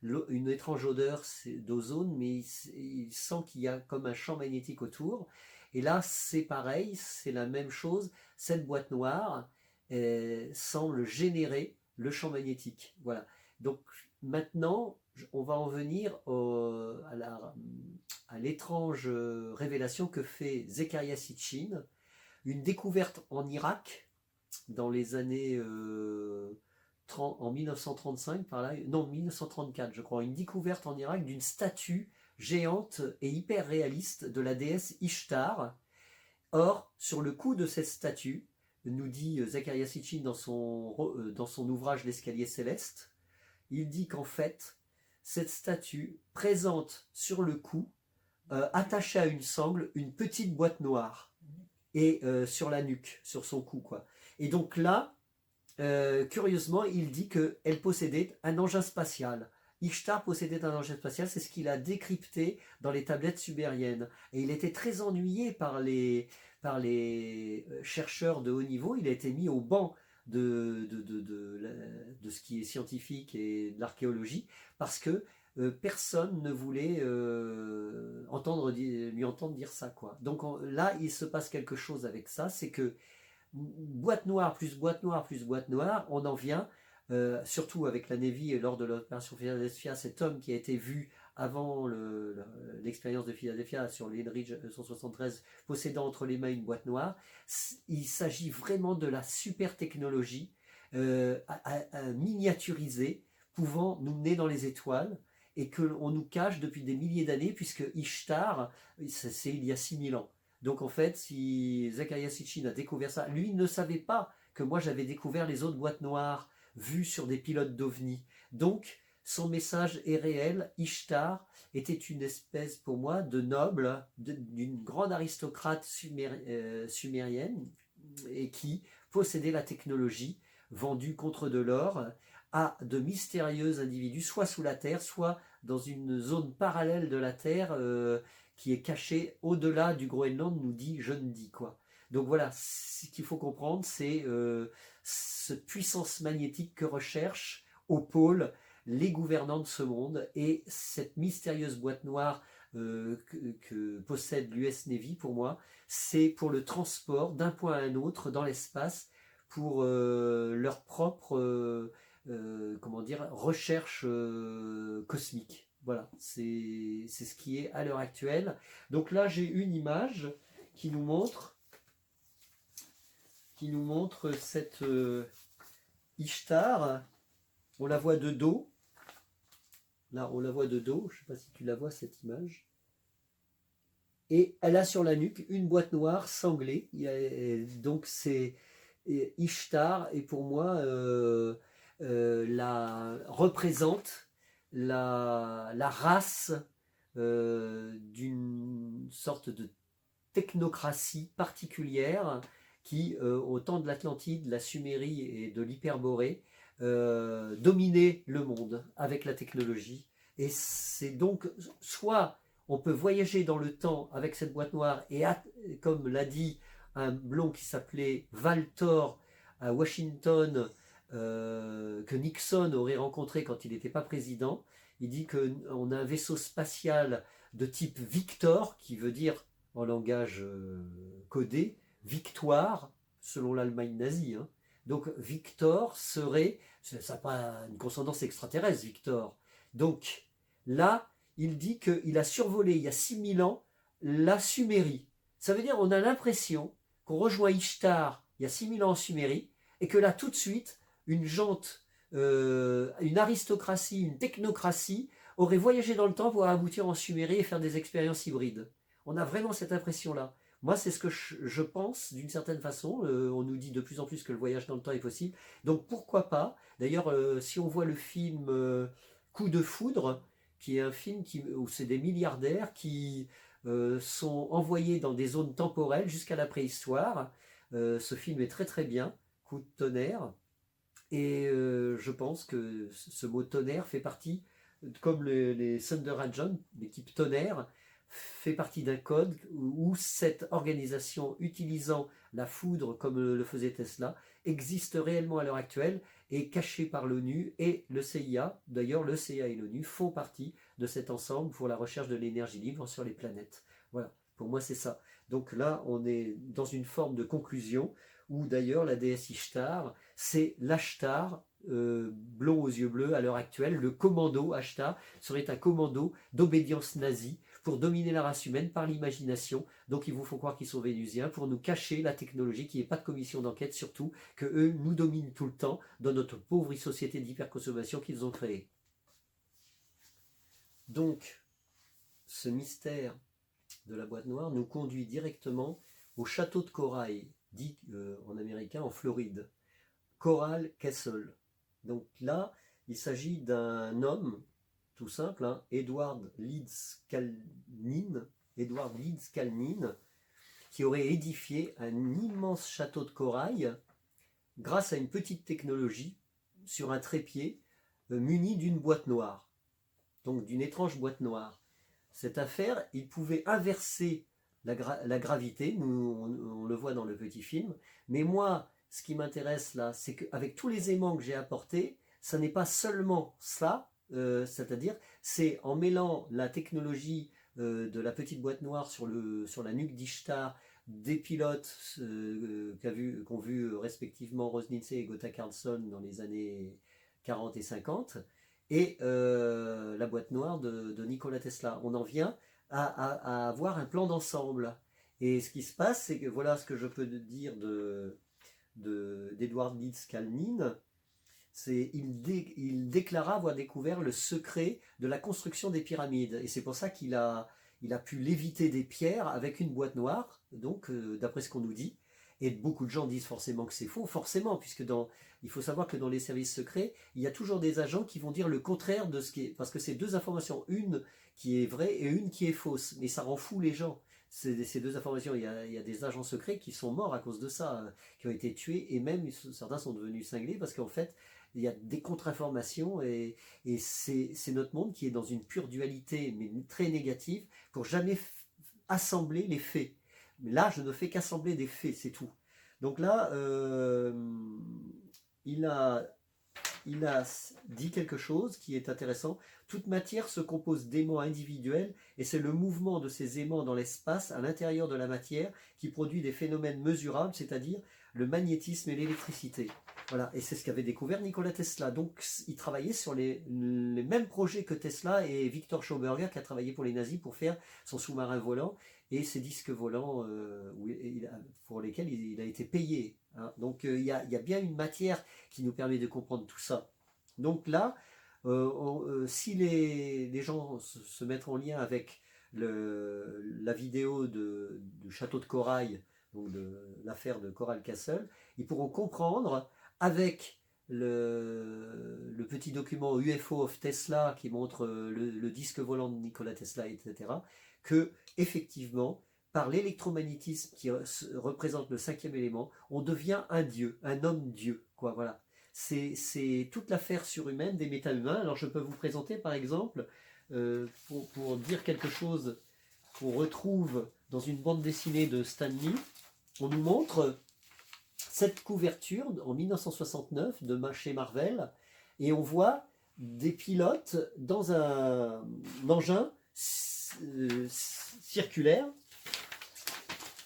une étrange odeur d'ozone, mais il sent qu'il y a comme un champ magnétique autour. Et là, c'est pareil, c'est la même chose. Cette boîte noire semble générer le champ magnétique. Voilà. Donc maintenant, on va en venir à l'étrange révélation que fait Zecharia Sitchin, une découverte en Irak dans les années 30, en 1935 par là, non 1934 je crois, une découverte en Irak d'une statue géante et hyper réaliste de la déesse Ishtar. Or, sur le cou de cette statue, nous dit Zecharia Sitchin dans son ouvrage L'escalier céleste, il dit qu'en fait, cette statue présente sur le cou, attachée à une sangle, une petite boîte noire, et sur la nuque, sur son cou, quoi. Et donc là, curieusement, il dit qu'elle possédait un engin spatial. Ishtar possédait un engin spatial, c'est ce qu'il a décrypté dans les tablettes sumériennes. Et il était très ennuyé par les chercheurs de haut niveau. Il a été mis au banc de ce qui est scientifique et de l'archéologie, parce que personne ne voulait lui entendre dire ça, quoi. Donc là, il se passe quelque chose avec ça, c'est que boîte noire plus boîte noire plus boîte noire, on en vient, surtout avec la Navy et lors de l'opération Philadelphia, cet homme qui a été vu avant l'expérience de Philadelphia sur l'Henry 173 possédant entre les mains une boîte noire. Il s'agit vraiment de la super technologie miniaturisée, pouvant nous mener dans les étoiles, et qu'on nous cache depuis des milliers d'années, puisque Ishtar, c'est il y a 6000 ans. Donc en fait, si Zecharia Sitchin a découvert ça, lui ne savait pas que moi j'avais découvert les autres boîtes noires vues sur des pilotes d'OVNI. Donc son message est réel. Ishtar était une espèce pour moi de noble, d'une grande aristocrate sumérienne, et qui possédait la technologie vendue contre de l'or à de mystérieux individus, soit sous la terre, soit dans une zone parallèle de la terre, qui est caché au-delà du Groenland, nous dit John-Dee, quoi. Donc voilà, ce qu'il faut comprendre, c'est cette puissance magnétique que recherchent au pôle les gouvernants de ce monde, et cette mystérieuse boîte noire que possède l'US Navy, pour moi, c'est pour le transport d'un point à un autre dans l'espace, pour leur propre recherche cosmique. Voilà, c'est ce qui est à l'heure actuelle. Donc là, j'ai une image qui nous montre cette Ishtar. On la voit de dos. Là, on la voit de dos. Je ne sais pas si tu la vois, cette image. Et elle a sur la nuque une boîte noire sanglée. Donc c'est Ishtar, et pour moi, représente la race d'une sorte de technocratie particulière qui, au temps de l'Atlantide, la Sumérie et de l'Hyperborée, dominait le monde avec la technologie. Et c'est donc, soit on peut voyager dans le temps avec cette boîte noire, et comme l'a dit un blond qui s'appelait Valtor à Washington, que Nixon aurait rencontré quand il n'était pas président, il dit qu'on a un vaisseau spatial de type Victor, qui veut dire en langage codé victoire, selon l'Allemagne nazie, hein. Donc Victor serait, ça n'a pas une consonance extraterrestre, Victor. Donc là, il dit qu'il a survolé il y a 6000 ans la Sumérie. Ça veut dire qu'on a l'impression qu'on rejoint Ishtar il y a 6000 ans en Sumérie, et que là, tout de suite, une aristocratie, une technocratie aurait voyagé dans le temps pour aboutir en Sumérie et faire des expériences hybrides. On a vraiment cette impression-là. Moi, c'est ce que je pense, d'une certaine façon. On nous dit de plus en plus que le voyage dans le temps est possible. Donc pourquoi pas. D'ailleurs, si on voit le film Coup de foudre, qui est un film où c'est des milliardaires qui sont envoyés dans des zones temporelles jusqu'à la préhistoire. Ce film est très très bien, Coup de tonnerre. Et je pense que ce mot tonnerre fait partie, comme les Thunder Agents, l'équipe tonnerre, fait partie d'un code où cette organisation, utilisant la foudre comme le faisait Tesla, existe réellement à l'heure actuelle, et cachée par l'ONU et le CIA. D'ailleurs, le CIA et l'ONU font partie de cet ensemble pour la recherche de l'énergie libre sur les planètes. Voilà, pour moi c'est ça. Donc là, on est dans une forme de conclusion où d'ailleurs la déesse Ishtar, c'est l'Ashtar blond aux yeux bleus à l'heure actuelle. Le commando Ashtar serait un commando d'obédience nazie pour dominer la race humaine par l'imagination. Donc ils vous font croire qu'ils sont vénusiens pour nous cacher la technologie, qu'il n'y ait pas de commission d'enquête, surtout que eux nous dominent tout le temps dans notre pauvre société d'hyperconsommation qu'ils ont créée. Donc, ce mystère de la boîte noire nous conduit directement au château de corail, dit en américain en Floride, Coral Castle. Donc là, il s'agit d'un homme, tout simple, hein, Edward Leeds Calnin, qui aurait édifié un immense château de corail grâce à une petite technologie sur un trépied muni d'une boîte noire, donc d'une étrange boîte noire. Cette affaire, il pouvait inverser la gravité, on le voit dans le petit film, mais moi, ce qui m'intéresse là, c'est qu'avec tous les aimants que j'ai apportés, ça n'est pas seulement ça, c'est-à-dire c'est en mêlant la technologie de la petite boîte noire sur la nuque d'Ishtar, des pilotes qu'ont vu respectivement Rose Lindsay et Gotha Carlson dans les années 40 et 50, et la boîte noire de Nikola Tesla. On en vient à avoir un plan d'ensemble. Et ce qui se passe, c'est que voilà ce que je peux dire d'Edward Leeds Calnin, c'est il déclara avoir découvert le secret de la construction des pyramides. Et c'est pour ça qu'il a pu léviter des pierres avec une boîte noire, donc d'après ce qu'on nous dit. Et beaucoup de gens disent forcément que c'est faux, forcément, puisque il faut savoir que dans les services secrets, il y a toujours des agents qui vont dire le contraire de ce qui est, parce que c'est deux informations, une qui est vraie et une qui est fausse, mais ça rend fou les gens. Ces deux informations, il y a des agents secrets qui sont morts à cause de ça, qui ont été tués, et même certains sont devenus cinglés, parce qu'en fait, il y a des contre-informations, et c'est notre monde qui est dans une pure dualité, mais très négative, pour jamais assembler les faits. Mais là, je ne fais qu'assembler des faits, c'est tout. Donc là, il a dit quelque chose qui est intéressant. Toute matière se compose d'aimants individuels et c'est le mouvement de ces aimants dans l'espace à l'intérieur de la matière qui produit des phénomènes mesurables, c'est-à-dire le magnétisme et l'électricité. Voilà, et c'est ce qu'avait découvert Nikola Tesla. Donc il travaillait sur les mêmes projets que Tesla et Victor Schauberger qui a travaillé pour les nazis pour faire son sous-marin volant et ses disques volants pour lesquels il a été payé. Hein. Donc il y a bien une matière qui nous permet de comprendre tout ça. Donc là, si les gens se mettent en lien avec la vidéo du château de corail, donc de l'affaire de Coral Castle, ils pourront comprendre avec le petit document UFO of Tesla qui montre le disque volant de Nikola Tesla, etc., que effectivement, par l'électromagnétisme qui représente le cinquième élément, on devient un dieu, un homme-dieu, quoi, voilà. C'est toute l'affaire surhumaine des méta-humains. Alors je peux vous présenter par exemple, pour dire quelque chose qu'on retrouve dans une bande dessinée de Stan Lee, on nous montre cette couverture en 1969 chez Marvel, et on voit des pilotes dans un engin circulaire,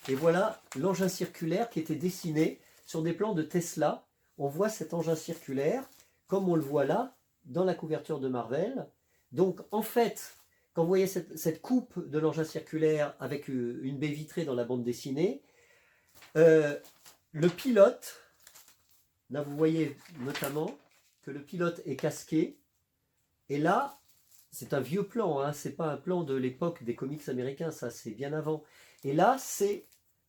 et voilà l'engin circulaire qui était dessiné sur des plans de Tesla. On voit cet engin circulaire comme on le voit là dans la couverture de Marvel. Donc en fait, quand vous voyez cette coupe de l'engin circulaire avec une baie vitrée dans la bande dessinée, le pilote, là vous voyez notamment que le pilote est casqué, et là c'est un vieux plan, hein, c'est pas un plan de l'époque des comics américains, ça c'est bien avant. Et là c'est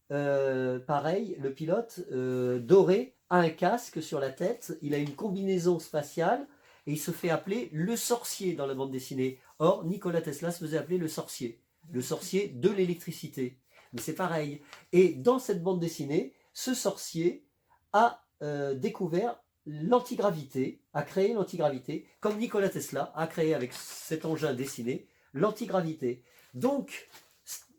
pareil, le pilote doré a un casque sur la tête, il a une combinaison spatiale et il se fait appeler le sorcier dans la bande dessinée. Or Nikola Tesla se faisait appeler le sorcier de l'électricité. Mais c'est pareil. Et dans cette bande dessinée, ce sorcier a découvert l'antigravité, a créé l'antigravité, comme Nikola Tesla a créé avec cet engin dessiné l'antigravité. Donc,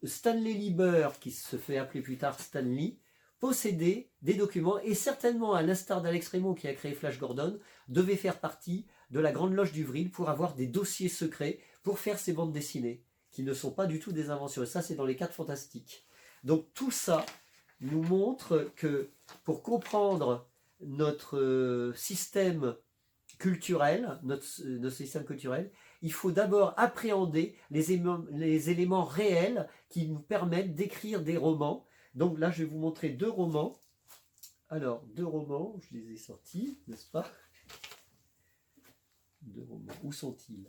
Stanley Lieber, qui se fait appeler plus tard Stanley, possédait des documents, et certainement, à l'instar d'Alex Raymond qui a créé Flash Gordon, devait faire partie de la Grande Loge du Vril pour avoir des dossiers secrets pour faire ces bandes dessinées, qui ne sont pas du tout des inventions. Et ça, c'est dans les 4 fantastiques. Donc tout ça nous montre que pour comprendre notre système culturel, notre système culturel, il faut d'abord appréhender les éléments réels qui nous permettent d'écrire des romans. Donc là, je vais vous montrer 2 romans. Alors, 2 romans, je les ai sortis, n'est-ce pas? 2 romans, où sont-ils?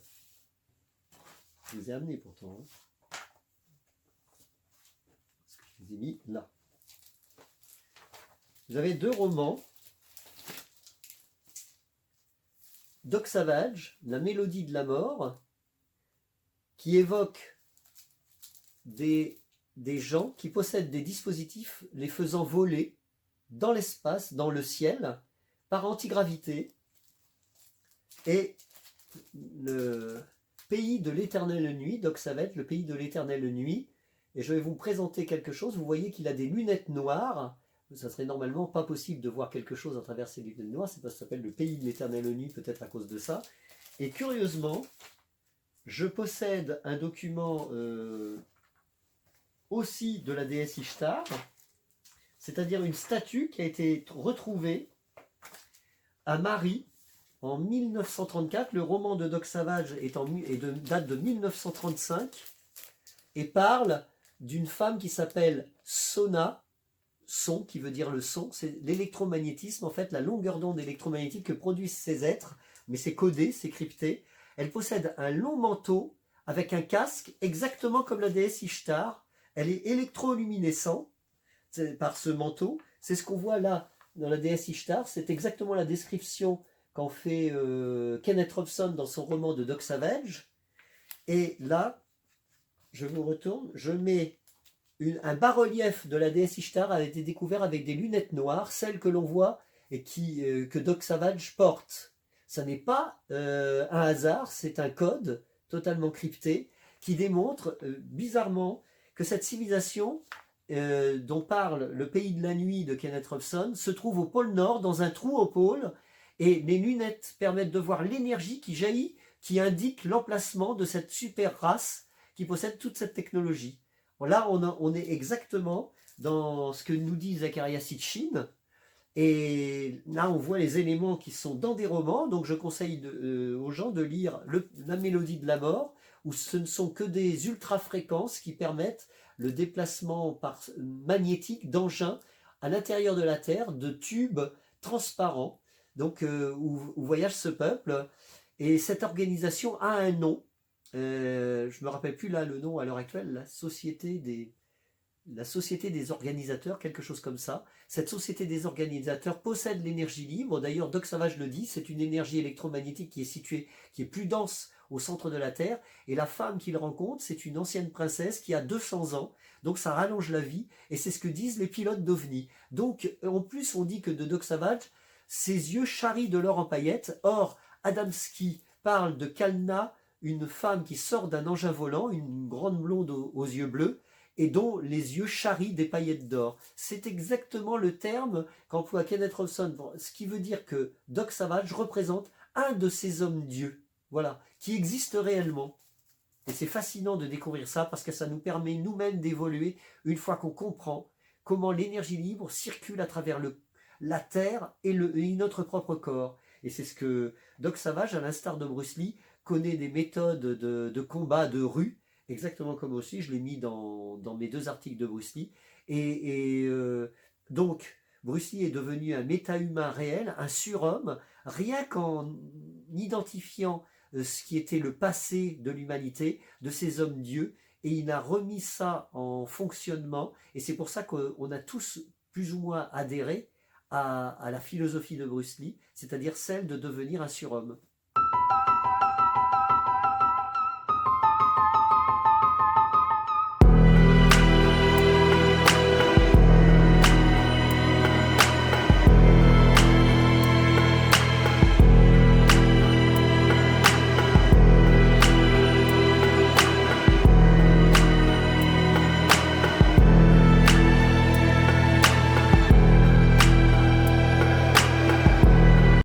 Je les ai amenés pourtant. Hein. Je les ai mis là. Vous avez 2 romans. Doc Savage, La mélodie de la mort, qui évoque des gens qui possèdent des dispositifs les faisant voler dans l'espace, dans le ciel, par antigravité. Et le pays de l'éternelle nuit, Doc Savage, le pays de l'éternelle nuit, et je vais vous présenter quelque chose. Vous voyez qu'il a des lunettes noires. Ça serait normalement pas possible de voir quelque chose à travers ces lunettes noires, c'est parce que ça s'appelle le pays de l'éternelle nuit, peut-être à cause de ça. Et curieusement, je possède un document aussi de la déesse Ishtar, c'est-à-dire une statue qui a été retrouvée à Mari en 1934. Le roman de Doc Savage date de 1935 et parle d'une femme qui s'appelle Sona, son qui veut dire le son, c'est l'électromagnétisme, en fait la longueur d'onde électromagnétique que produisent ces êtres, mais c'est codé, c'est crypté. Elle possède un long manteau avec un casque exactement comme la déesse Ishtar. Elle est électroluminescente par ce manteau. C'est ce qu'on voit là dans la déesse Ishtar, c'est exactement la description qu'en fait Kenneth Robson dans son roman de Doc Savage. Et là, je vous retourne, je mets un bas-relief de la déesse Ishtar a été découvert avec des lunettes noires, celles que l'on voit et que Doc Savage porte. Ça n'est pas un hasard, c'est un code totalement crypté qui démontre bizarrement que cette civilisation dont parle Le pays de la nuit de Kenneth Robson se trouve au pôle Nord, dans un trou au pôle, et les lunettes permettent de voir l'énergie qui jaillit, qui indique l'emplacement de cette super race qui possède toute cette technologie. Là, on est exactement dans ce que nous dit Zecharia Sitchin. Et là, on voit les éléments qui sont dans des romans. Donc, je conseille aux gens de lire La mélodie de la mort, où ce ne sont que des ultra-fréquences qui permettent le déplacement magnétique d'engins à l'intérieur de la Terre, de tubes transparents, donc où voyage ce peuple. Et cette organisation a un nom. Je ne me rappelle plus là le nom à l'heure actuelle, la société des organisateurs, quelque chose comme ça. Cette société des organisateurs possède l'énergie libre. D'ailleurs, Doc Savage le dit, c'est une énergie électromagnétique qui est située, qui est plus dense au centre de la Terre. Et la femme qu'il rencontre, c'est une ancienne princesse qui a 200 ans. Donc ça rallonge la vie. Et c'est ce que disent les pilotes d'OVNI. Donc, en plus, on dit que de Doc Savage, ses yeux charrient de l'or en paillettes. Or, Adamski parle de Kalna, une femme qui sort d'un engin volant, une grande blonde aux yeux bleus, et dont les yeux charrient des paillettes d'or. C'est exactement le terme qu'emploie Kenneth Robson, ce qui veut dire que Doc Savage représente un de ces hommes-dieux, voilà, qui existent réellement. Et c'est fascinant de découvrir ça, parce que ça nous permet nous-mêmes d'évoluer une fois qu'on comprend comment l'énergie libre circule à travers la Terre et notre propre corps. Et c'est ce que Doc Savage, à l'instar de Bruce Lee, connaît des méthodes de combat de rue, exactement comme aussi, je l'ai mis dans mes 2 articles de Bruce Lee. Donc, Bruce Lee est devenu un méta-humain réel, un surhomme, rien qu'en identifiant ce qui était le passé de l'humanité, de ces hommes-dieux, et il a remis ça en fonctionnement, et c'est pour ça qu'on a tous plus ou moins adhéré à la philosophie de Bruce Lee, c'est-à-dire celle de devenir un surhomme.